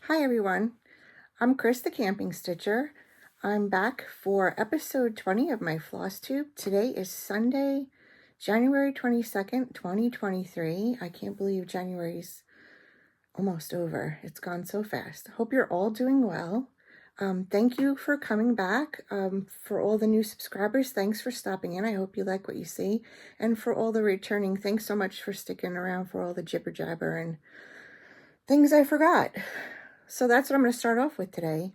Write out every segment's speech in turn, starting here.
Hi everyone, I'm Chris the Camping Stitcher. I'm back for episode 20 of my Flosstube. Today is Sunday, January 22nd, 2023. I can't believe January's almost over. It's gone so fast. Hope you're all doing well. Thank you for coming back. For all the new subscribers, thanks for stopping in. I hope you like what you see. And for all the returning, thanks so much for sticking around for all the jibber jabber and things I forgot. So that's what I'm going to start off with today.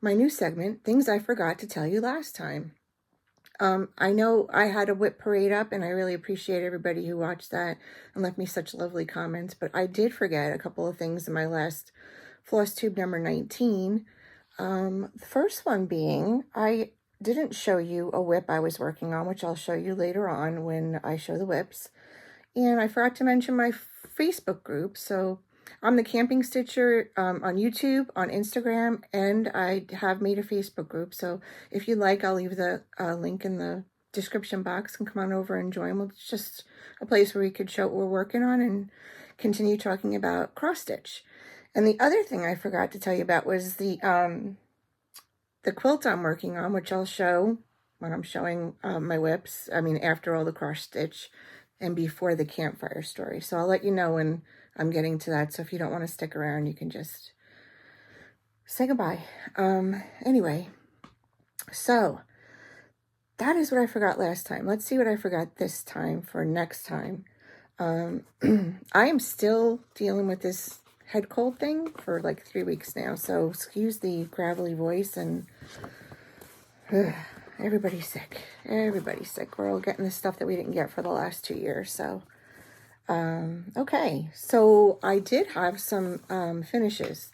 My new segment, Things I Forgot to Tell You Last Time. I know I had a whip parade up, and I really appreciate everybody who watched that and left me such lovely comments, but I did forget a couple of things in my last Flosstube number 19. The first one being, I didn't show you a whip I was working on, which I'll show you later on when I show the whips. And I forgot to mention my Facebook group, so I'm the Camping Stitcher on YouTube, on Instagram, and I have made a Facebook group. So if you'd like, I'll leave the link in the description box and come on over and join. It's just a place where we could show what we're working on and continue talking about cross stitch. And the other thing I forgot to tell you about was the quilt I'm working on, which I'll show when I'm showing my whips. I mean, after all the cross stitch and before the Campfire Story. So I'll let you know when I'm getting to that. So if you don't want to stick around, you can just say goodbye. Anyway, so that is what I forgot last time. Let's see what I forgot this time for next time. I am still dealing with this head cold thing for like 3 weeks now. So excuse the gravelly voice and everybody's sick. Everybody's sick. We're all getting the stuff that we didn't get for the last 2 years. So okay, so I did have some finishes.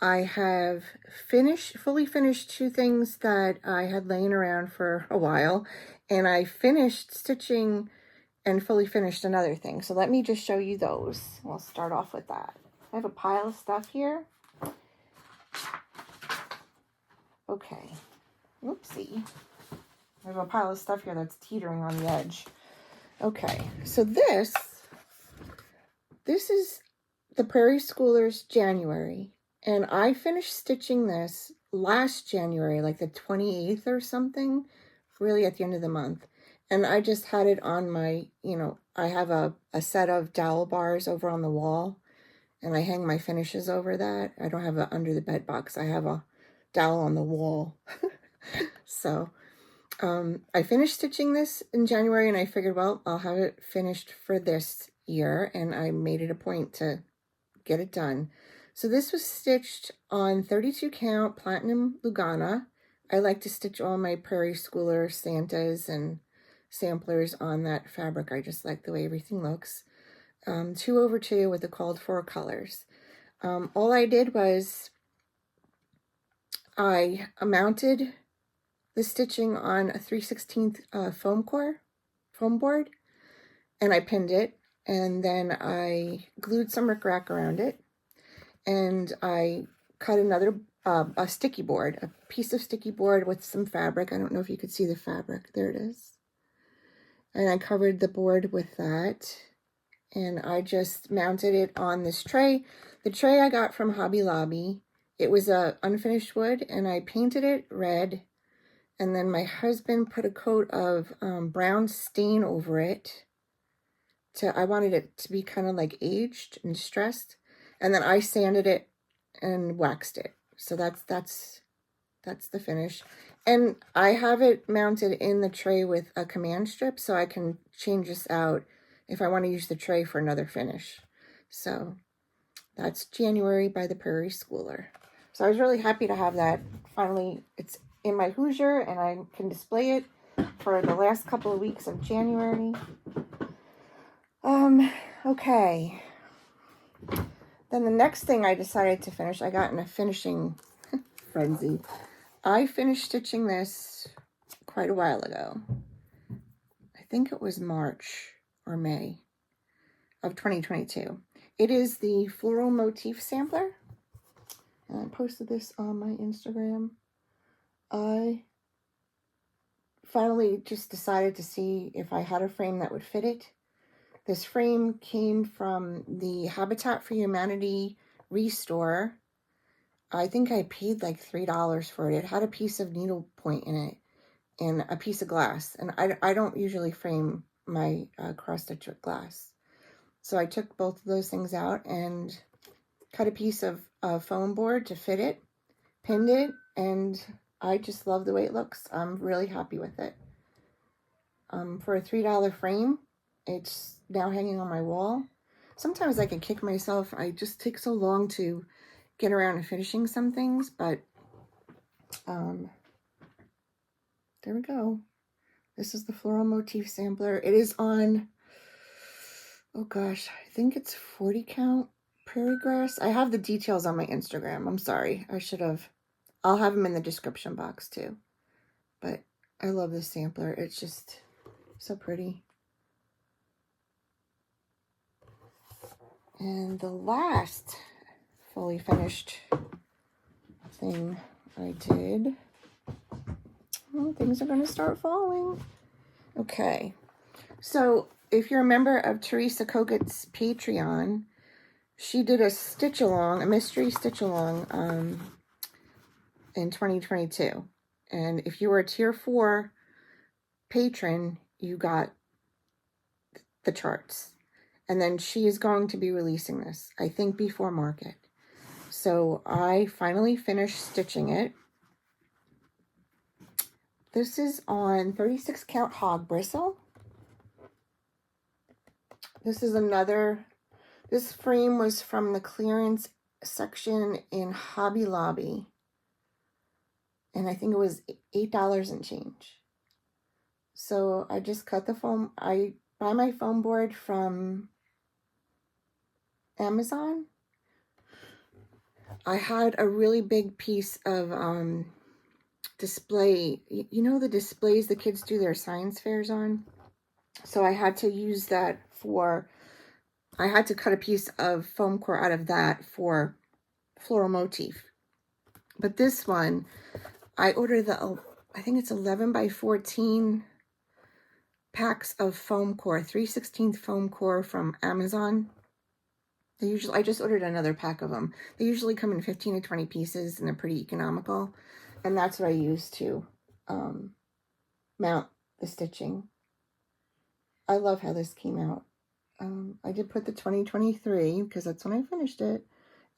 I have fully finished 2 things that I had laying around for a while, and I finished stitching and fully finished another thing. So let me just show you those. We'll start off with that. I have a pile of stuff here. Okay, oopsie. I have a pile of stuff here that's teetering on the edge. Okay, so this is the Prairie Schoolers January, and I finished stitching this last January, like the 28th or something, really at the end of the month. And I just had it on my, I have a set of dowel bars over on the wall, and I hang my finishes over that. I don't have it under the bed box. I have a dowel on the wall. So I finished stitching this in January, and I figured, well, I'll have it finished for this year, and I made it a point to get it done. So this was stitched on 32 count platinum Lugana. I like to stitch all my Prairie Schooler Santas and samplers on that fabric. I just like the way everything looks. 2/2 with the called for colors. All I did was I mounted the stitching on a 3/16 foam board, and I pinned it, and then I glued some rickrack around it, and I cut another a sticky board, a piece of sticky board with some fabric. I don't know if you could see the fabric. There it is. And I covered the board with that, and I just mounted it on this tray. The tray I got from Hobby Lobby. It was a unfinished wood, and I painted it red. And then my husband put a coat of brown stain over it. I wanted it to be kind of like aged and stressed. And then I sanded it and waxed it. So that's the finish. And I have it mounted in the tray with a command strip, so I can change this out if I want to use the tray for another finish. So that's January by the Prairie Schooler. So I was really happy to have that. Finally, it's in my Hoosier, and I can display it for the last couple of weeks of January. Okay. Then the next thing I decided to finish, I got in a finishing frenzy. I finished stitching this quite a while ago. I think it was March or May of 2022. It is the Floral Motif Sampler. And I posted this on my Instagram. I finally just decided to see if I had a frame that would fit it. This frame came from the Habitat for Humanity Restore, I think I paid like $3 for it. It had a piece of needle point in it and a piece of glass. And I don't usually frame my cross stitch with glass. So I took both of those things out and cut a piece of foam board to fit it, pinned it, and I just love the way it looks. I'm really happy with it. For a $3 frame, it's now hanging on my wall. Sometimes I can kick myself. I just take so long to get around to finishing some things, but there we go. This is the floral motif sampler. It is on, oh gosh, I think it's 40 count prairie grass. I have the details on my Instagram. I'm sorry. I'll have them in the description box too. But I love this sampler. It's just so pretty. And the last fully finished thing I did, oh, things are going to start falling. Okay, so if you're a member of Teresa Kogut's Patreon, she did a stitch along, a mystery stitch along in 2022. And if you were a tier 4 patron, you got the charts. And then she is going to be releasing this, I think, before market. So I finally finished stitching it. This is on 36 count hog bristle. This frame was from the clearance section in Hobby Lobby. And I think it was $8 and change. So I just cut the foam. I buy my foam board from Amazon. I had a really big piece of display. You know the displays the kids do their science fairs on? So I had to use that I had to cut a piece of foam core out of that for floral motif. But this one, I ordered I think it's 11 by 14 packs of foam core, 3/16 foam core from Amazon. I just ordered another pack of them. They usually come in 15 to 20 pieces and they're pretty economical. And that's what I use to mount the stitching. I love how this came out. I did put the 2023 because that's when I finished it.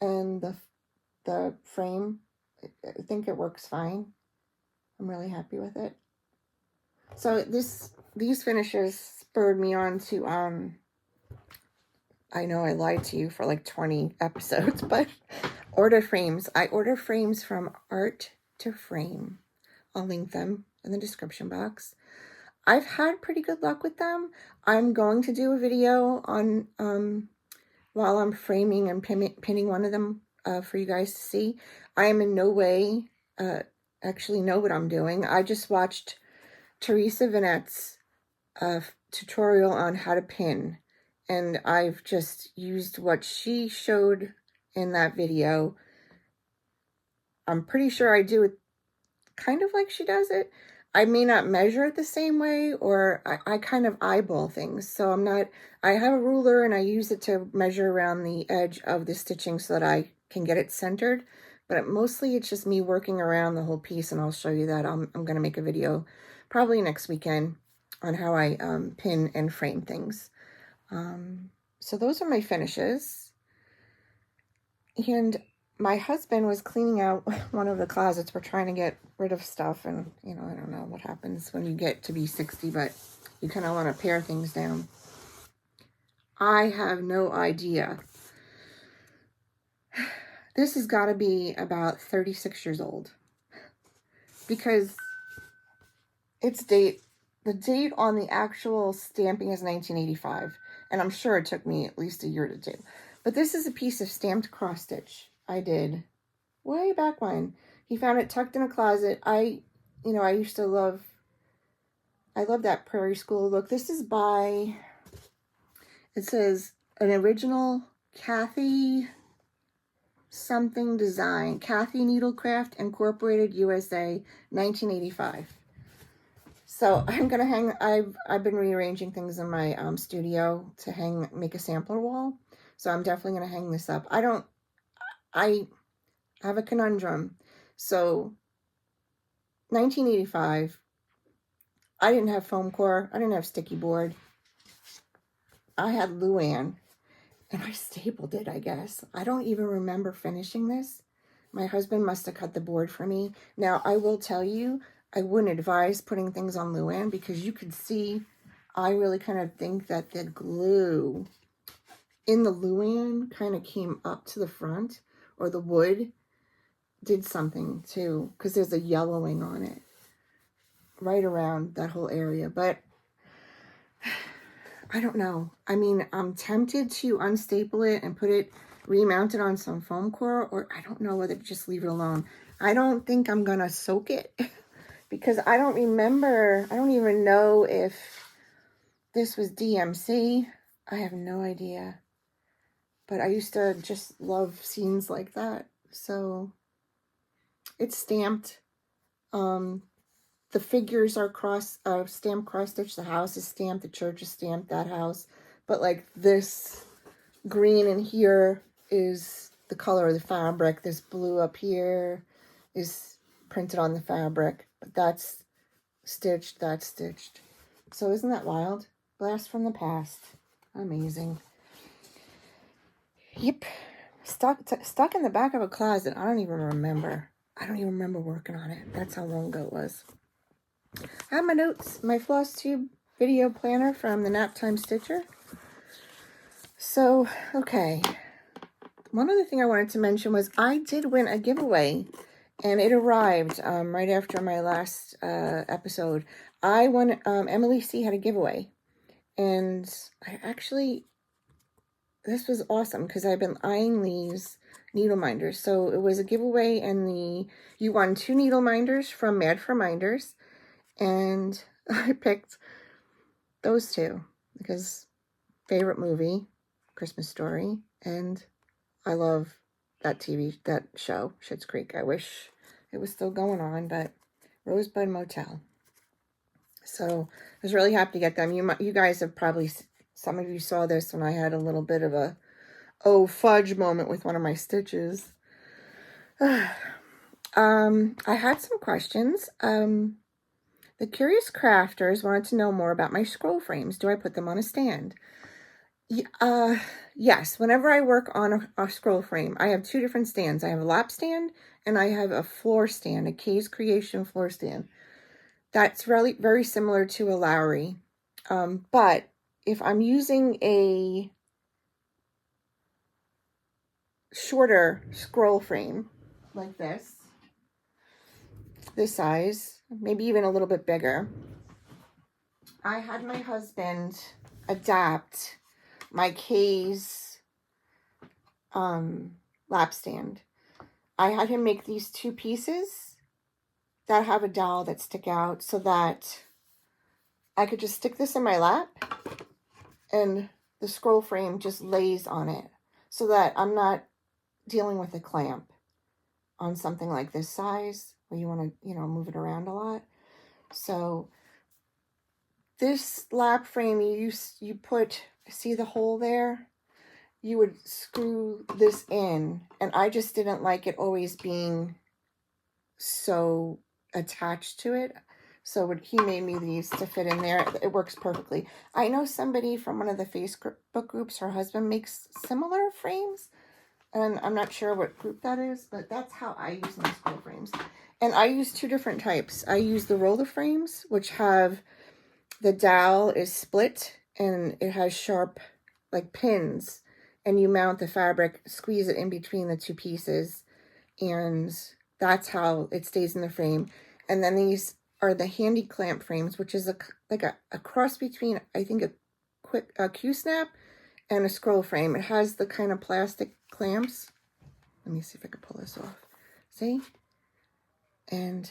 And the frame, I think it works fine. I'm really happy with it. So these finishes spurred me on to I know I lied to you for like 20 episodes, but order frames. I order frames from Art to Frame. I'll link them in the description box. I've had pretty good luck with them. I'm going to do a video on while I'm framing and pinning one of them for you guys to see. I am in no way actually know what I'm doing. I just watched Teresa Vinette's tutorial on how to pin. And I've just used what she showed in that video. I'm pretty sure I do it kind of like she does it. I may not measure it the same way, or I kind of eyeball things. So I have a ruler and I use it to measure around the edge of the stitching so that I can get it centered. But mostly it's just me working around the whole piece, and I'll show you that. I'm going to make a video probably next weekend on how I pin and frame things. So those are my finishes. And my husband was cleaning out one of the closets. We're trying to get rid of stuff, and I don't know what happens when you get to be 60, but you kind of want to pare things down. I have no idea. This has got to be about 36 years old, because the date on the actual stamping is 1985. And I'm sure it took me at least a year to do. But this is a piece of stamped cross stitch I did way back when. He found it tucked in a closet. I used to love that prairie school look. This is by, it says an original Kathy something design. Kathy Needlecraft Incorporated USA, 1985. So I'm going to hang, I've been rearranging things in my studio to make a sampler wall. So I'm definitely going to hang this up. I have a conundrum. So 1985, I didn't have foam core. I didn't have sticky board. I had Luann, and I stapled it, I guess. I don't even remember finishing this. My husband must have cut the board for me. Now, I will tell you, I wouldn't advise putting things on Luann because you could see, I really kind of think that the glue in the Luann kind of came up to the front, or the wood did something too, because there's a yellowing on it right around that whole area. But I don't know. I mean, I'm tempted to unstaple it and put it, remount it on some foam core, or I don't know whether to just leave it alone. I don't think I'm going to soak it because I don't remember. I don't even know if this was DMC. I have no idea. But I used to just love scenes like that. So it's stamped. The figures are stamped cross stitch. The house is stamped. The church is stamped. That house, but like this green in here is the color of the fabric. This blue up here is printed on the fabric, but that's stitched. That's stitched. So isn't that wild? Blast from the past. Amazing. Yep. Stuck in the back of a closet. I don't even remember. I don't even remember working on it. That's how long ago it was. I have my notes, my Flosstube video planner from the Naptime Stitcher. So, okay. One other thing I wanted to mention was I did win a giveaway, and it arrived right after my last episode. I won, Emily C. had a giveaway, and this was awesome because I've been eyeing these needle minders. So it was a giveaway, and you won 2 needle minders from Mad for Minders. And I picked those 2 because favorite movie, Christmas Story, and I love that show, Schitt's Creek. I wish it was still going on, but Rosebud Motel. So I was really happy to get them. You guys have probably, some of you saw this when I had a little bit of a fudge moment with one of my stitches. I had some questions. The Curious Crafters wanted to know more about my scroll frames. Do I put them on a stand? Yes. Whenever I work on a scroll frame, I have 2 different stands. I have a lap stand and I have a floor stand, a Kay's Creation floor stand. That's really very similar to a Lowry. But if I'm using a shorter scroll frame like this size, maybe even a little bit bigger, I had my husband adapt my Kay's lap stand. I had him make these 2 pieces that have a dowel that stick out so that I could just stick this in my lap and the scroll frame just lays on it so that I'm not dealing with a clamp on something like this size where you want to, move it around a lot. So this lap frame, you put, see the hole there? You would screw this in, and I just didn't like it always being so attached to it. So he made me these to fit in there. It works perfectly. I know somebody from one of the Facebook groups, her husband makes similar frames, and I'm not sure what group that is, but that's how I use my scroll frames. And I use 2 different types. I use the roller frames, which have the dowel is split and it has sharp like pins, and you mount the fabric, squeeze it in between the 2 pieces, and that's how it stays in the frame. And then these are the handy clamp frames, which is like a cross between, I think, a Q-snap and a scroll frame. It has the kind of plastic clamps. Let me see if I can pull this off. See? And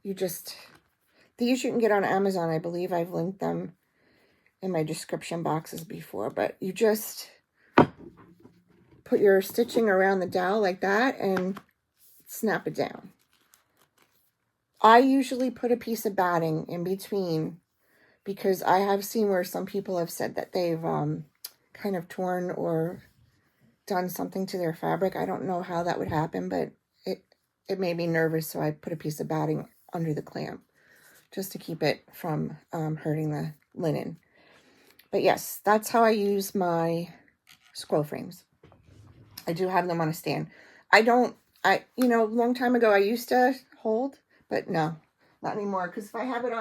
these you can get on Amazon. I believe I've linked them in my description boxes before, but you just put your stitching around the dowel like that and snap it down. I usually put a piece of batting in between because I have seen where some people have said that they've kind of torn or done something to their fabric. I don't know how that would happen, but it made me nervous, so I put a piece of batting under the clamp just to keep it from hurting the linen. But yes, that's how I use my scroll frames. I do have them on a stand. A long time ago I used to hold, but no, not anymore. Because if I have it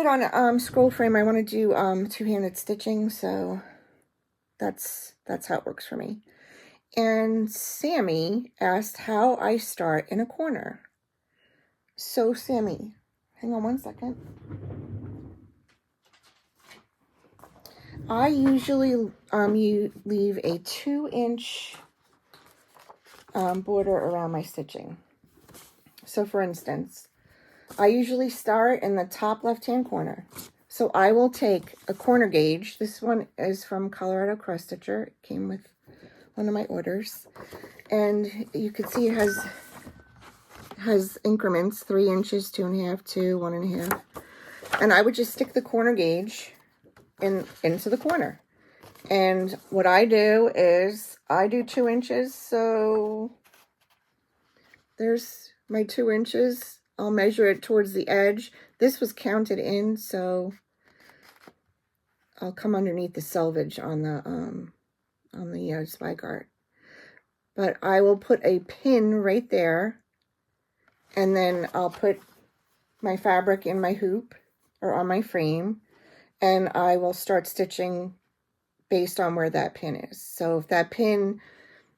on scroll frame, I want to do two-handed stitching, so that's how it works for me. And Sammy asked how I start in a corner. So Sammy, hang on one second. I usually you leave a 2-inch border around my stitching. So for instance, I usually start in the top left-hand corner. So I will take a corner gauge. This one is from Colorado Cross Stitcher. It came with one of my orders. And you can see it has increments, 3 inches, 2.5, 2, 1.5. And I would just stick the corner gauge into the corner. And what I do is I do 2 inches. So there's my 2 inches. I'll measure it towards the edge. This was counted in, so I'll come underneath the selvage on the spike art. But I will put a pin right there, and then I'll put my fabric in my hoop or on my frame, and I will start stitching based on where that pin is. So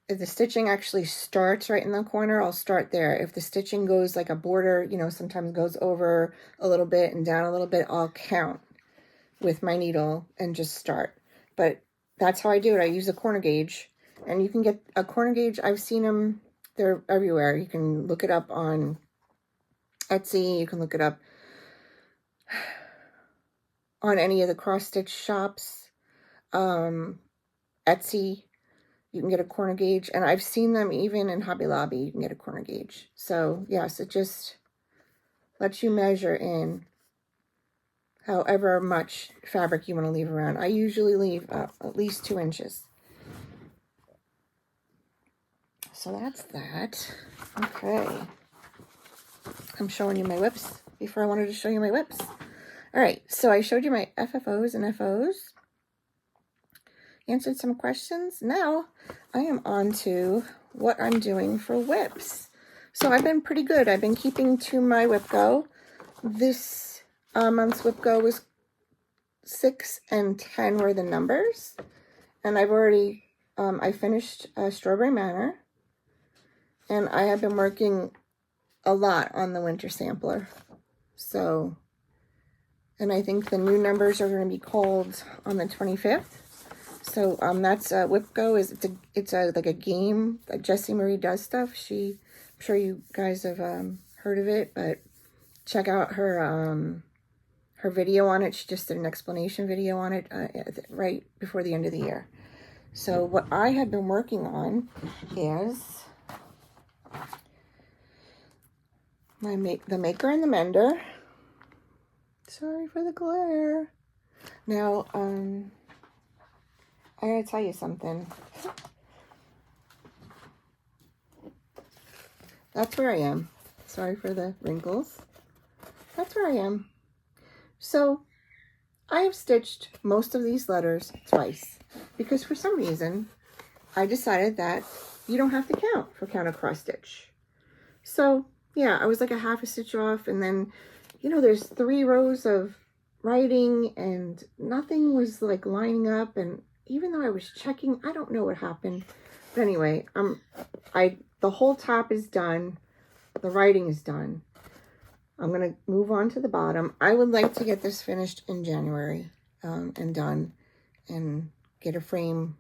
if the stitching actually starts right in the corner, I'll start there. If the stitching goes like a border, sometimes goes over a little bit and down a little bit, I'll count with my needle and just start. But that's how I do it. I use a corner gauge, and you can get a corner gauge. I've seen them. They're everywhere. You can look it up on Etsy. You can look it up on any of the cross-stitch shops. Etsy. You can get a corner gauge, and I've seen them even in Hobby Lobby. You can get a corner gauge. So yes, it just lets you measure in however much fabric you want to leave around. I usually leave at least 2 inches. So that's that. Okay. I'm showing you my whips before I wanted to show you my whips. All right, so I showed you my FFOs and FOs. Answered some questions. Now I am on to what I'm doing for whips. So I've been pretty good. I've been keeping to my whip go. This month's whip go was 6 and 10 were the numbers. And I've already, I finished Strawberry Manor. And I have been working a lot on the winter sampler. So, and I think the new numbers are going to be called on the 25th. So that's Whip Go. It's like a game that Jessie Marie does stuff. I'm sure you guys have heard of it, but check out her video on it. She just did an explanation video on it right before the end of the year. So what I have been working on is the maker and the mender. Sorry for the glare. Now, I gotta tell you something. That's where I am. Sorry for the wrinkles. That's where I am. So, I have stitched most of these letters twice because for some reason, I decided that you don't have to count for counter cross stitch. So, yeah, I was like a half a stitch off, and then, there's 3 rows of writing and nothing was like lining up, and even though I was checking, I don't know what happened. But anyway, the whole top is done. The writing is done. I'm going to move on to the bottom. I would like to get this finished in January and done and get a frame,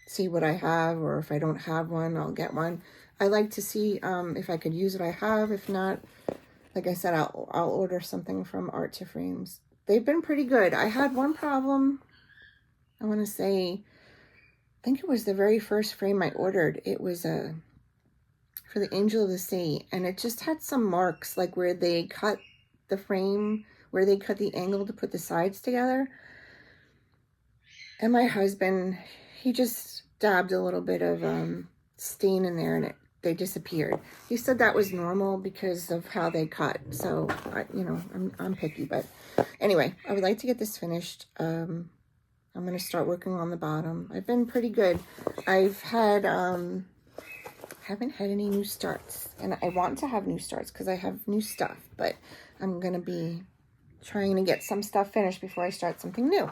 see what I have, or if I don't have one, I'll get one. I like to see if I could use what I have. If not, like I said, I'll order something from Art to Frames. They've been pretty good. I had one problem. I want to say, I think it was the very first frame I ordered. It was for the Angel of the Sea, and it just had some marks, like where they cut the frame, where they cut the angle to put the sides together. And my husband, he just dabbed a little bit of stain in there, and they disappeared. He said that was normal because of how they cut. So, I'm picky, but anyway, I would like to get this finished. I'm going to start working on the bottom. I've been pretty good. Haven't had any new starts, and I want to have new starts because I have new stuff, but I'm going to be trying to get some stuff finished before I start something new.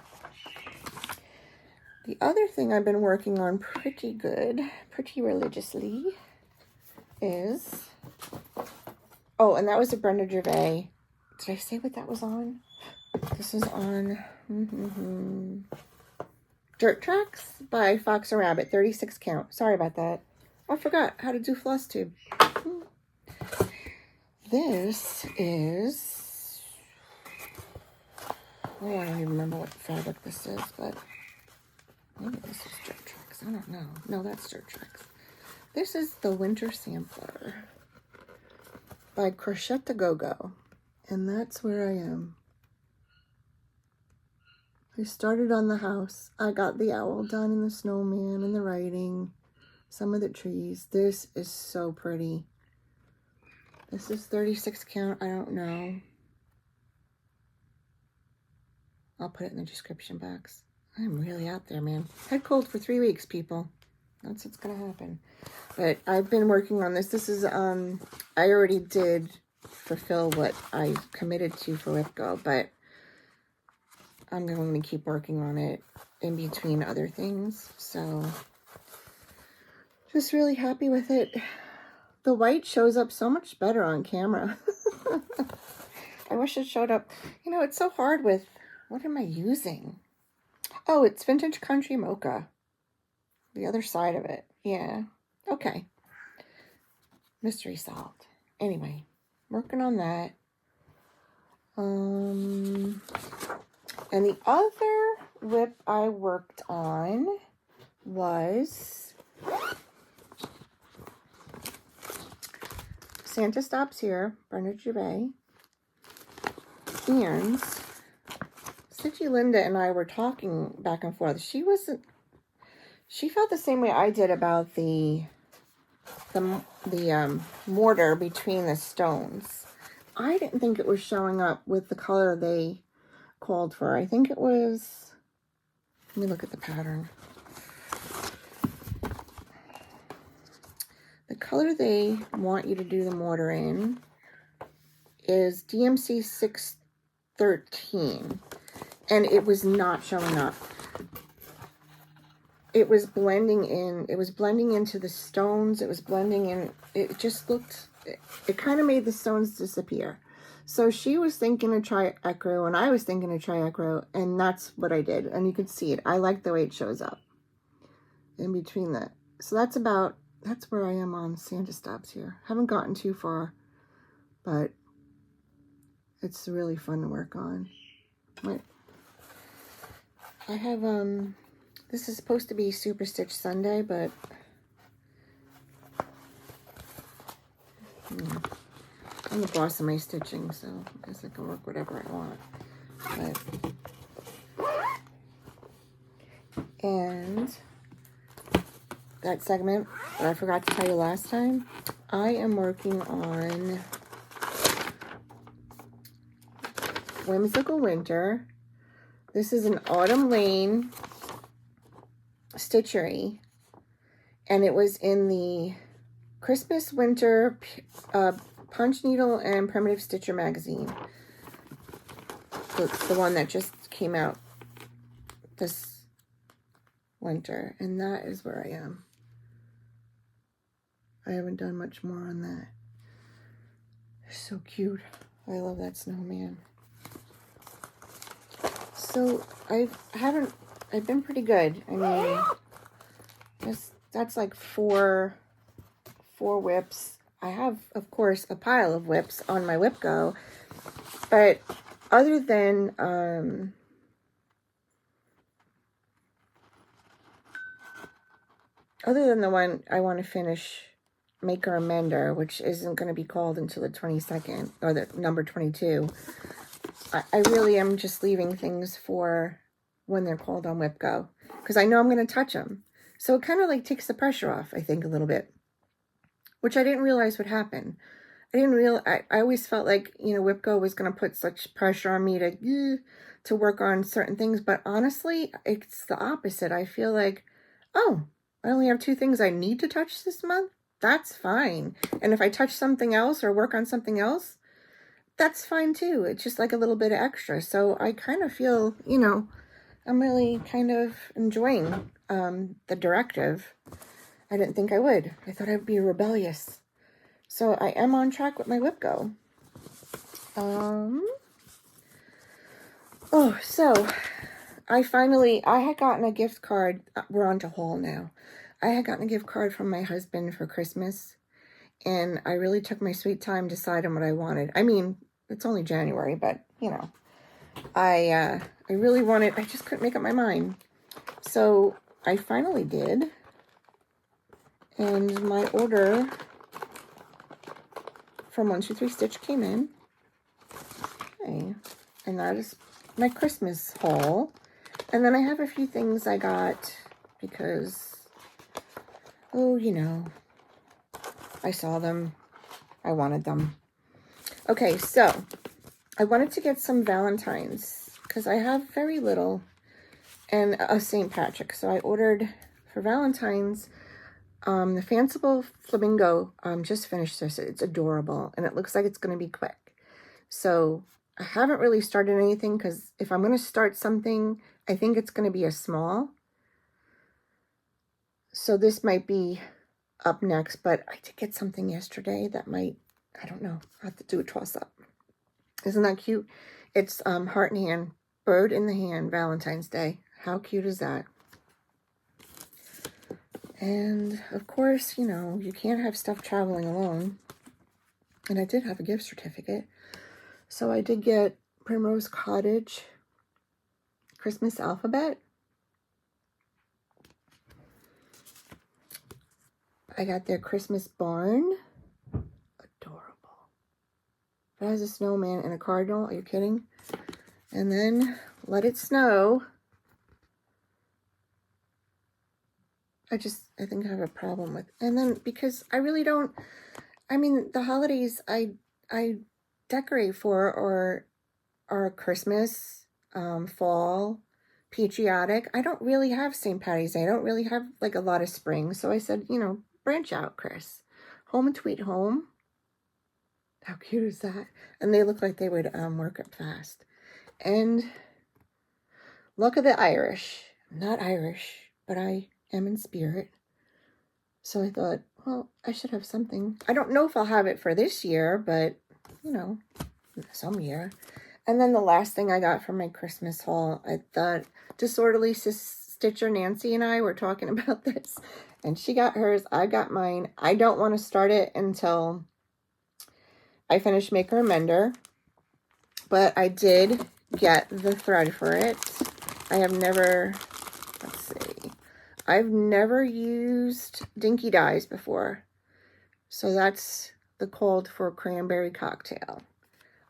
The other thing I've been working on pretty religiously is, and that was a Brenda Gervais. Did I say what that was on? This is on Dirt Tracks by Fox and Rabbit, 36 count. Sorry about that. I forgot how to do Flosstube. This is, I don't even remember what fabric this is, but maybe this is Dirt Tracks. I don't know. No, that's Dirt Tracks. This is the Winter Sampler by Crochet to Go-Go, and that's where I am. I started on the house. I got the owl done and the snowman and the writing, some of the trees. This is so pretty. This is 36 count. I don't know. I'll put it in the description box. I'm really out there, man. Head cold for 3 weeks, people. That's what's going to happen. But I've been working on this. This is, I already did fulfill what I committed to for WIPGO, but I'm going to keep working on it in between other things. So, just really happy with it. The white shows up so much better on camera. I wish it showed up. You know, it's so hard with, what am I using? Oh, it's Vintage Country Mocha. The other side of it. Yeah. Okay. Mystery solved. Anyway, working on that. And the other whip I worked on was Santa Stops Here, Brenda Gervais. And Stitchy Linda and I were talking back and forth. She felt the same way I did about the mortar between the stones. I didn't think it was showing up with the color they called for. I think it was, let me look at the pattern. The color they want you to do the mortar in is DMC 613, and it was not showing up. It was blending in, it was blending into the stones, it was blending in, it just looked, it kind of made the stones disappear. So she was thinking to try Ecru, and I was thinking to try Ecru, and that's what I did. And you can see it. I like the way it shows up in between that. So that's where I am on Santa Stops Here. Haven't gotten too far, but it's really fun to work on. I have, this is supposed to be Super Stitch Sunday, but I'm the boss of my stitching, so I guess I can work whatever I want. And that segment that I forgot to tell you last time, I am working on Whimsical Winter. This is an Autumn Lane Stitchery, and it was in the Christmas Winter Punch Needle and Primitive Stitcher magazine. So it's the one that just came out this winter, and that is where I am. I haven't done much more on that. They're so cute. I love that snowman. So I've been pretty good. I mean, that's like four whips. I have, of course, a pile of whips on my WIPGO, but other than the one I want to finish, Maker and Mender, which isn't going to be called until the 22nd, or the number 22, I really am just leaving things for when they're called on WIPGO, because I know I'm going to touch them. So it kind of like takes the pressure off, I think, a little bit. which I didn't realize would happen. I always felt like, WIPCO was going to put such pressure on me to work on certain things, but honestly, it's the opposite. I feel like, oh, I only have 2 things I need to touch this month. That's fine. And if I touch something else or work on something else, that's fine too. It's just like a little bit of extra. So I kind of feel, I'm really kind of enjoying the directive. I didn't think I would. I thought I'd be rebellious. So I am on track with my WIPCO. So I had gotten a gift card. We're on to haul now. I had gotten a gift card from my husband for Christmas, and I really took my sweet time deciding what I wanted. I mean, it's only January, but I really wanted. I just couldn't make up my mind. So I finally did, and my order from 123 Stitch came in. Okay, and that is my Christmas haul. And then I have a few things I got because, I saw them. I wanted them. Okay, so I wanted to get some Valentines because I have very little, and a St. Patrick. So I ordered for Valentine's the Fanciful Flamingo. Just finished this. It's adorable, and it looks like it's going to be quick. So I haven't really started anything because if I'm going to start something, I think it's going to be a small. So this might be up next, but I did get something yesterday that might, I don't know, I'll have to do a toss up. Isn't that cute? It's heart in hand, bird in the hand, Valentine's Day. How cute is that? And of course, you can't have stuff traveling alone. And I did have a gift certificate. So I did get Primrose Cottage Christmas Alphabet. I got their Christmas Barn. Adorable. It has a snowman and a cardinal. Are you kidding? And then Let It Snow. I think I have a problem with. And then because I really don't, the holidays I decorate for are Christmas, fall, patriotic. I don't really have St. Patty's Day. I don't really have like a lot of spring. So I said, branch out, Chris. Home and Sweet Home. How cute is that? And they look like they would work up fast. And Luck of the Irish. I'm not Irish, but I am in spirit. So I thought, well, I should have something. I don't know if I'll have it for this year, but, some year. And then the last thing I got from my Christmas haul, I thought Disorderly Stitcher Nancy and I were talking about this. And she got hers, I got mine. I don't want to start it until I finish Maker Mender. But I did get the thread for it. I've never used Dinky Dyes before. So that's the Cold for Cranberry Cocktail.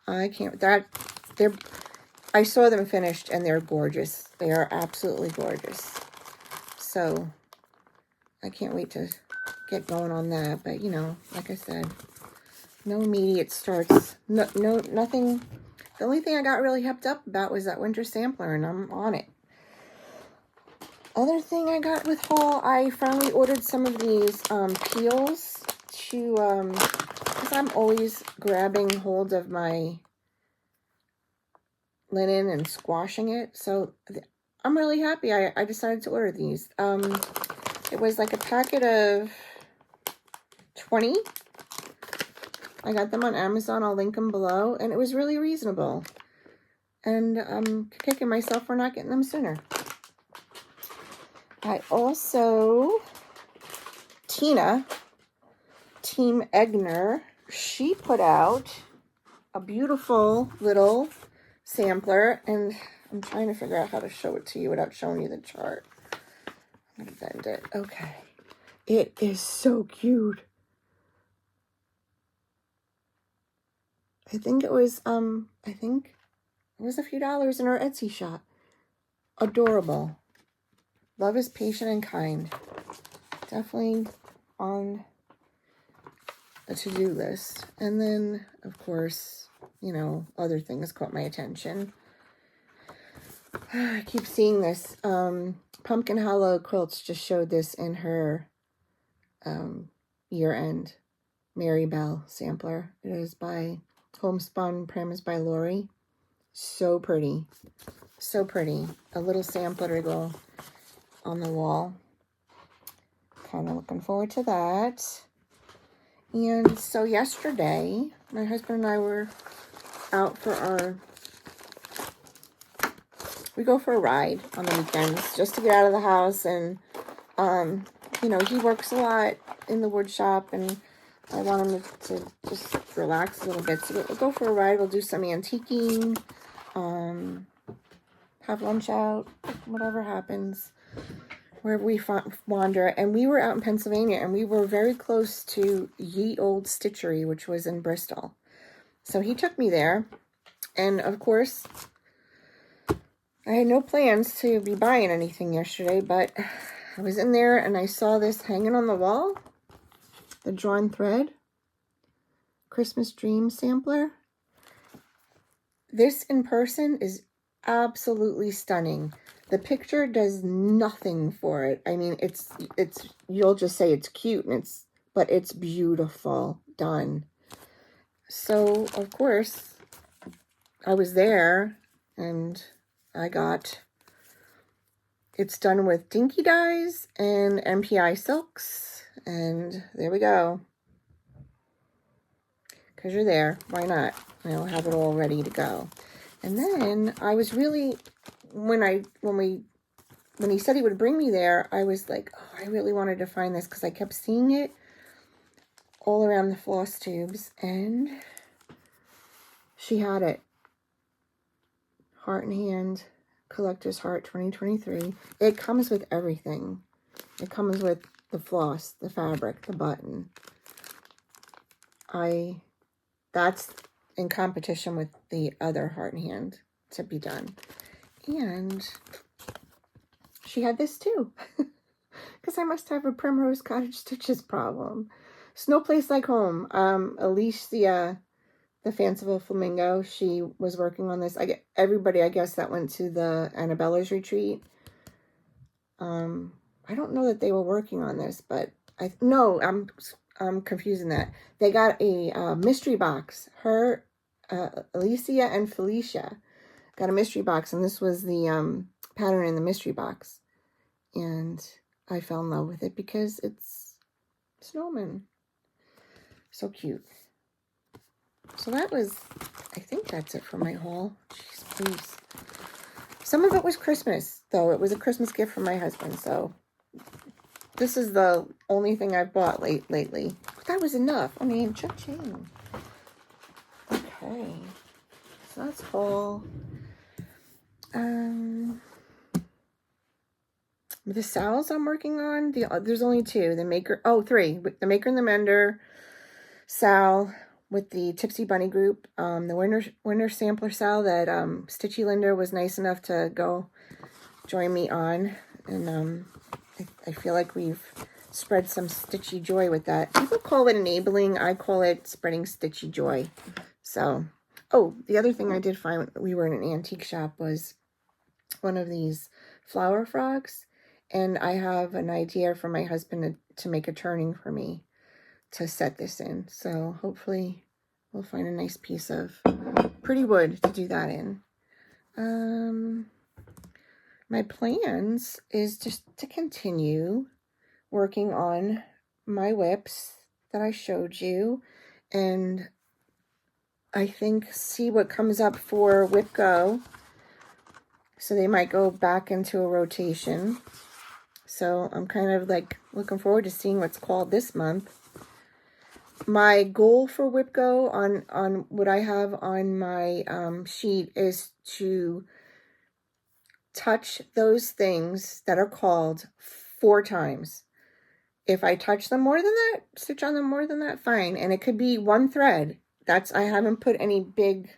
I saw them finished and they're gorgeous. They are absolutely gorgeous. So I can't wait to get going on that. But, like I said, no immediate starts. Nothing. The only thing I got really hyped up about was that winter sampler, and I'm on it. Other thing I got with haul, I finally ordered some of these peels to, because I'm always grabbing hold of my linen and squashing it. So I'm really happy I decided to order these. It was like a packet of 20. I got them on Amazon. I'll link them below. And it was really reasonable. And I'm kicking myself for not getting them sooner. I also, Tina, Team Egner, she put out a beautiful little sampler. And I'm trying to figure out how to show it to you without showing you the chart. I'm going to bend it. Okay. It is so cute. I think it was a few dollars in our Etsy shop. Adorable. Love is patient and kind. Definitely on a to-do list. And then, of course, you know, other things caught my attention. I keep seeing this. Pumpkin Hollow Quilts just showed this in her year-end Mary Bell sampler. It is by Homespun, Prims by Lori. So pretty. So pretty. A little sampler to go on the wall. Kind of looking forward to that. And so yesterday, my husband and I were out for we go for a ride on the weekends just to get out of the house. And, you know, he works a lot in the wood shop, and I want him to just relax a little bit. So we'll go for a ride. We'll do some antiquing, have lunch out, whatever happens, wherever we wander. And we were out in Pennsylvania, and we were very close to Ye Old Stitchery, which was in Bristol. So he took me there, and of course, I had no plans to be buying anything yesterday, but I was in there and I saw this hanging on the wall, the Drawn Thread Christmas Dream Sampler. This in person is absolutely stunning. The picture does nothing for it. I mean, it's you'll just say it's cute, and but it's beautiful done. So, of course, I was there, and it's done with Dinky Dyes and MPI Silks, and there we go. Because you're there, why not? You know, have it all ready to go. And then I was really, when he said he would bring me there, I was like, oh, I really wanted to find this, because I kept seeing it all around the Flosstubes, and she had it. Heart in Hand, Collector's Heart 2023. It comes with everything. It comes with the floss, the fabric, the button. That's in competition with the other Heart in Hand to be done. And she had this too. Because I must have a Primrose Cottage Stitches problem. Snow Place Like Home. Alicia, the Fanciful Flamingo, she was working on this. Everybody, I guess, that went to the Annabella's retreat. I don't know that they were working on this, but I'm confusing that. They got a mystery box. Her, Alicia and Felicia got a mystery box, and this was the pattern in the mystery box. And I fell in love with it because it's snowman. So cute. So that was, I think that's it for my haul. Jeez, please. Some of it was Christmas, though. It was a Christmas gift from my husband, so this is the only thing I've bought lately. But that was enough. I mean, cha-ching. Okay. So that's haul. The sowls I'm working on, there's only two. Three. The Maker and the Mender sow with the Tipsy Bunny group. The winter sampler sow that Stitchy Linda was nice enough to go join me on. And I feel like we've spread some stitchy joy with that. People call it enabling. I call it spreading stitchy joy. So, the other thing I did find when we were in an antique shop was one of these flower frogs. And I have an idea for my husband to make a turning for me to set this in. So hopefully we'll find a nice piece of pretty wood to do that in. My plans is just to continue working on my whips that I showed you, and I think see what comes up for Whip Go. So they might go back into a rotation. So I'm kind of like looking forward to seeing what's called this month. My goal for Whip Go on what I have on my sheet is to touch those things that are called 4 times. If I touch them more than that, stitch on them more than that, fine. And it could be one thread. I haven't put any big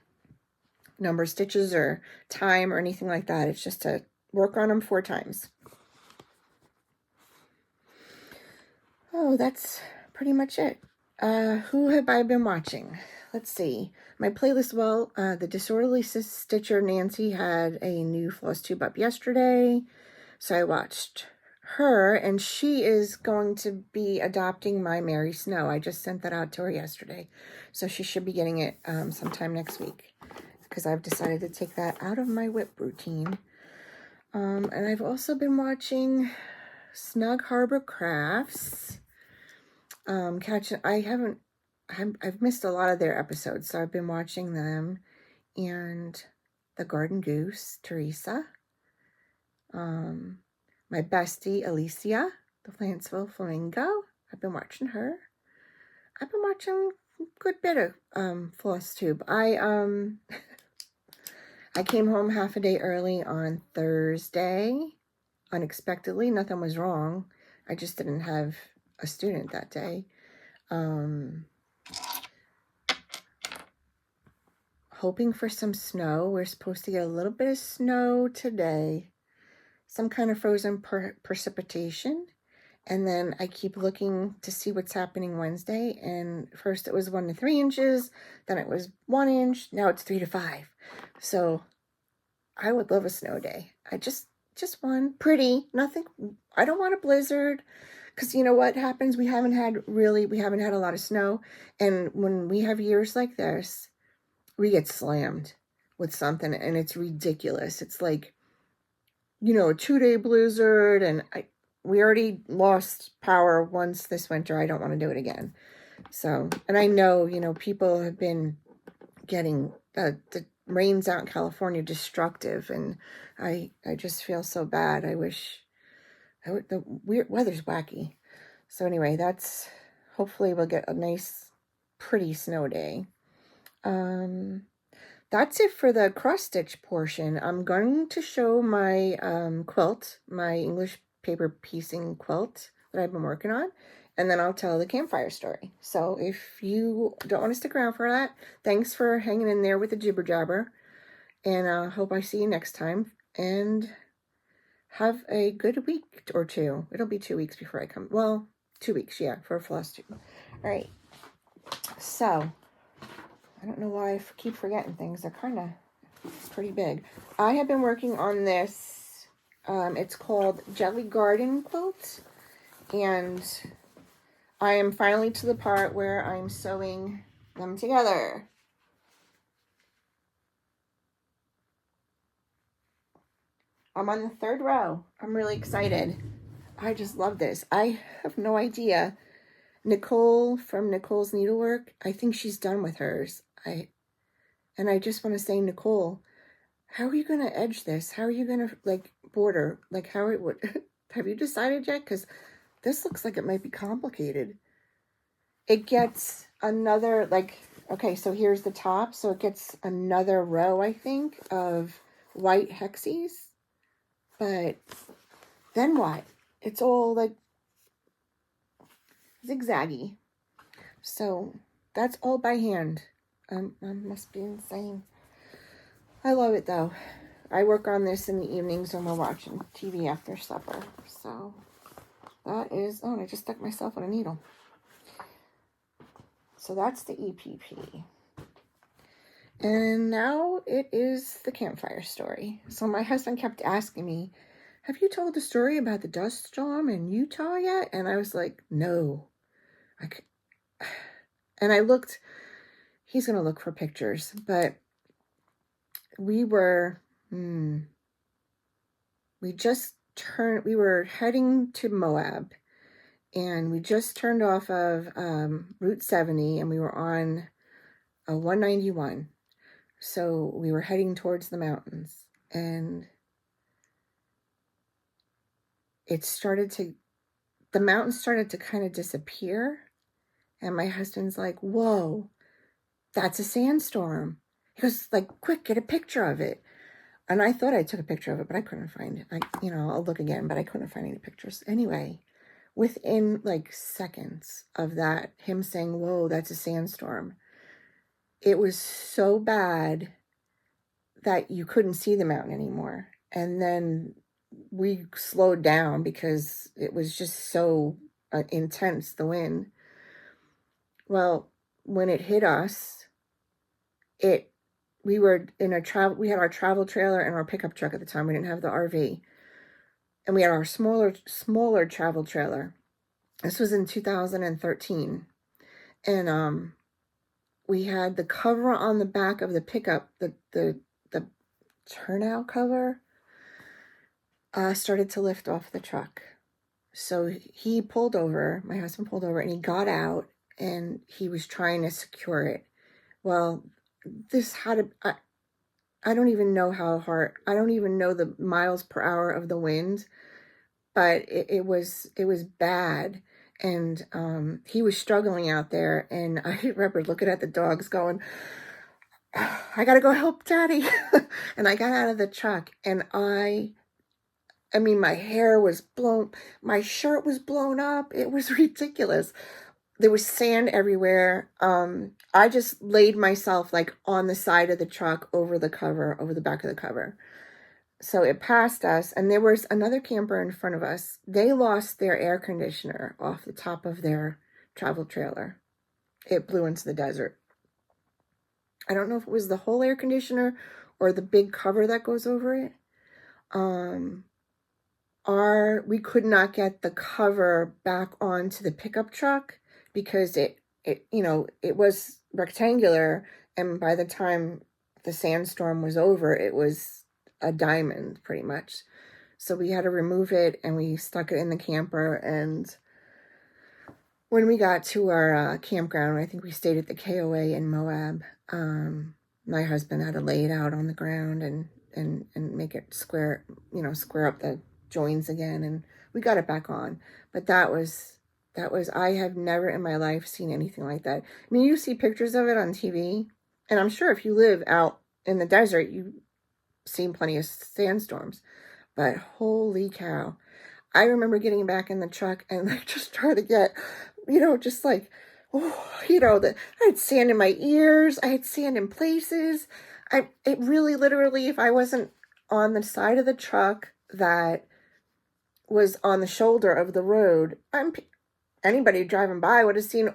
number of stitches or time or anything like that. It's just to work on them 4 times. Oh, that's pretty much it. Who have I been watching? Let's see. My playlist, well, the Disorderly Stitcher Nancy had a new Flosstube up yesterday, so I watched her, and she is going to be adopting my Mary Snow. I just sent that out to her yesterday, so she should be getting it sometime next week, because I've decided to take that out of my whip routine. And I've also been watching Snug Harbor Crafts. I've missed a lot of their episodes, so I've been watching them, and the Garden Goose, Teresa, my bestie, Alicia, the Plantsville Flamingo. I've been watching her. I've been watching a good bit of Flosstube. I came home half a day early on Thursday, unexpectedly. Nothing was wrong. I just didn't have a student that day. Hoping for some snow. We're supposed to get a little bit of snow today. Some kind of frozen precipitation. And then I keep looking to see what's happening Wednesday. And first it was 1 to 3 inches. Then it was 1 inch. Now it's 3 to 5. So I would love a snow day. I just one. Pretty. Nothing. I don't want a blizzard. Because you know what happens? We haven't had a lot of snow. And when we have years like this, we get slammed with something, and it's ridiculous. It's like, a 2-day blizzard, and we already lost power once this winter. I don't want to do it again. So, and I know, people have been getting the rains out in California destructive, and I just feel so bad. I wish the weather's wacky. So anyway, hopefully we'll get a nice, pretty snow day. That's it for the cross stitch portion. I'm going to show my quilt, my English paper piecing quilt that I've been working on, and then I'll tell the campfire story. So if you don't want to stick around for that, thanks for hanging in there with the jibber jabber, and I hope I see you next time, and have a good week or two. It'll be 2 weeks before I come. Well, 2 weeks, yeah, for a Flosstube. All right. So I don't know why I keep forgetting things. They're kind of pretty big. I have been working on this. It's called Jelly Garden Quilt. And I am finally to the part where I'm sewing them together. I'm on the 3rd row. I'm really excited. I just love this. I have no idea. Nicole from Nicole's Needlework, I think she's done with hers. And I just want to say, Nicole, how are you going to edge this? How are you going to, border? How it would... Have you decided yet? Because this looks like it might be complicated. It gets another, okay, so here's the top. So it gets another row, I think, of white hexies. But then what? It's all, zigzaggy. So that's all by hand. I must be insane. I love it, though. I work on this in the evenings when we're watching TV after supper. So that is... Oh, and I just stuck myself on a needle. So that's the EPP. And now it is the campfire story. So my husband kept asking me, have you told the story about the dust storm in Utah yet? And I was like, no. And I looked... He's going to look for pictures, but we were, we were heading to Moab, and we just turned off of Route 70, and we were on 191. So we were heading towards the mountains, and the mountains started to kind of disappear, and my husband's like, whoa, that's a sandstorm. He goes, quick, get a picture of it. And I thought I took a picture of it, but I couldn't find it. I'll look again, but I couldn't find any pictures. Anyway, within seconds of that, him saying, whoa, that's a sandstorm, it was so bad that you couldn't see the mountain anymore. And then we slowed down because it was just so intense, the wind. Well, when it hit us, we had our travel trailer and our pickup truck at the time. We didn't have the RV. And we had our smaller travel trailer. This was in 2013. And we had the cover on the back of the pickup, the turnout cover, started to lift off the truck. So he pulled over, my husband pulled over, and he got out and he was trying to secure it. Well, this had I don't even know how hard, I don't even know the miles per hour of the wind, but it was bad. And he was struggling out there, and I remember looking at the dogs going, I gotta go help Daddy. And I got out of the truck, and I mean, my hair was blown, my shirt was blown up. It was ridiculous. There was sand everywhere. I just laid myself like on the side of the truck over the back of the cover. So it passed us, and there was another camper in front of us. They lost their air conditioner off the top of their travel trailer. It blew into the desert. I don't know if it was the whole air conditioner or the big cover that goes over it. We could not get the cover back onto the pickup truck because it was rectangular, and by the time the sandstorm was over, it was a diamond pretty much. So we had to remove it, and we stuck it in the camper. And when we got to our campground, I think we stayed at the KOA in Moab. My husband had to lay it out on the ground and make it square up the joins again, and we got it back on. But that was I have never in my life seen anything like that. I mean, you see pictures of it on TV, and I'm sure if you live out in the desert, you've seen plenty of sandstorms, but holy cow. I remember getting back in the truck and like just trying to get, just like, I had sand in my ears. I had sand in places. It really literally, if I wasn't on the side of the truck that was on the shoulder of the road, anybody driving by would have seen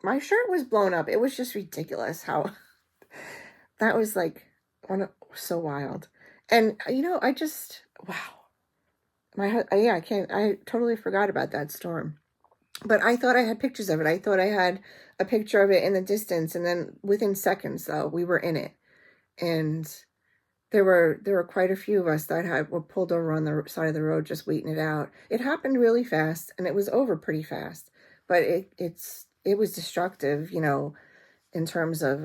my shirt was blown up. It was just ridiculous how that was like so wild. And I just, wow. I totally forgot about that storm. But I thought I had pictures of it. I thought I had a picture of it in the distance, and then within seconds though, we were in it. And there were quite a few of us that were pulled over on the side of the road just waiting it out. It happened really fast, and it was over pretty fast. But it was destructive, in terms of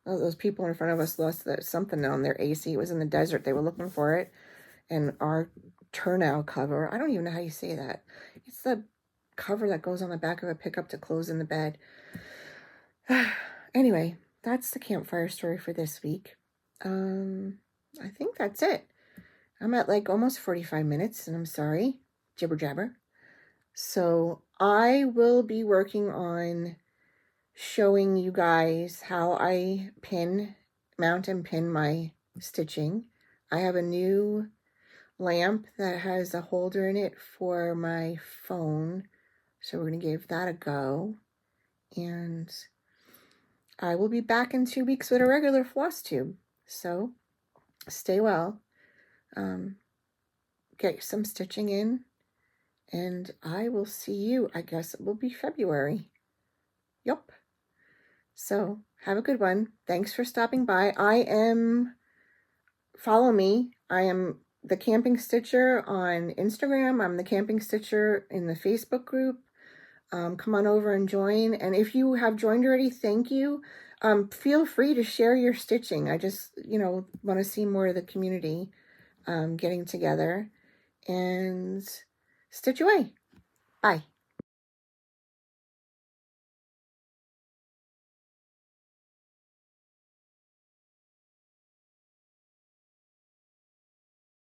those people in front of us lost something on their AC. It was in the desert. They were looking for it. And our turnout cover, I don't even know how you say that. It's the cover that goes on the back of a pickup to close in the bed. Anyway, that's the campfire story for this week. I think that's it. I'm at like almost 45 minutes, and I'm sorry. Jibber jabber. So I will be working on showing you guys how I mount and pin my stitching. I have a new lamp that has a holder in it for my phone, so we're going to give that a go. And I will be back in 2 weeks with a regular Flosstube. So stay well, get some stitching in, and I will see you, I guess it will be February. Yup. So have a good one. Thanks for stopping by. Follow me. I am the Camping Stitcher on Instagram. I'm the Camping Stitcher in the Facebook group. Come on over and join. And if you have joined already, thank you. Feel free to share your stitching. I just, want to see more of the community getting together and stitch away. Bye.